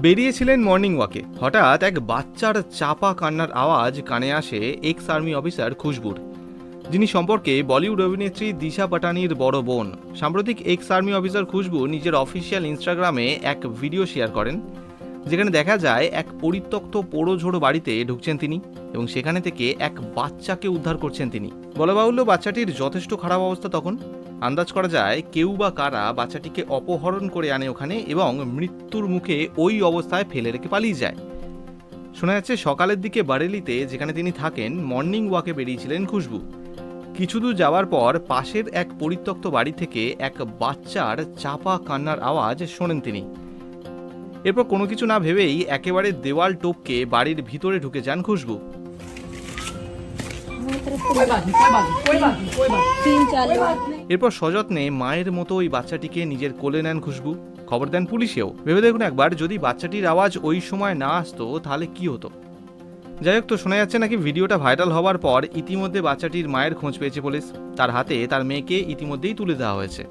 বেরিয়েছিলেন মর্নিং ওয়াকে। হঠাৎ এক বাচ্চার চাপা কান্নার আওয়াজ কানে আসে এক্স আর্মি অফিসার খুশবুর, যিনি সম্পর্কে বলিউড অভিনেত্রী দিশা পাটানির বড় বোন। সাম্প্রতিক এক্স আর্মি অফিসার খুশবু নিজের অফিসিয়াল ইনস্টাগ্রামে এক ভিডিও শেয়ার করেন, যেখানে দেখা যায় এক পরিত্যক্ত পোড়োঝোড়ো বাড়িতে ঢুকছেন তিনি এবং সেখানে থেকে এক বাচ্চাকে উদ্ধার করছেন তিনি। বলা বাহুল্য, বাচ্চাটির যথেষ্ট খারাপ অবস্থা তখন। আন্দাজ করা যায় কেউ বা কারা বাচ্চাটিকে অপহরণ করে আনে ওখানে এবং মৃত্যুর মুখে ওই অবস্থায় ফেলে রেখে পালিয়ে যায়। শোনা যাচ্ছে সকালের দিকে বারেলিতে, যেখানে তিনি থাকেন, মর্নিং ওয়াকে বেরিয়েছিলেন খুশবু। কিছু দূর যাওয়ার পর পাশের এক পরিত্যক্ত বাড়ি থেকে এক বাচ্চার চাপা কান্নার আওয়াজ শোনেন তিনি। এরপর কোনো কিছু না ভেবেই একেবারে দেওয়াল টপকে বাড়ির ভিতরে ঢুকে যান খুশবু। এরপর সযত্নে মায়ের মতো ওই বাচ্চাটিকে নিজের কোলে নেন খুশবু। খবর দেন পুলিশেও। ভেবে দেখুন একবার, যদি বাচ্চাটির আওয়াজ ওই সময় না আসতো তাহলে কি হতো। যাই হোক, তো শোনা যাচ্ছে নাকি ভিডিওটা ভাইরাল হওয়ার পর ইতিমধ্যে বাচ্চাটির মায়ের খোঁজ পেয়েছে পুলিশ। তার হাতে তার মেয়েকে ইতিমধ্যেই তুলে দেওয়া হয়েছে।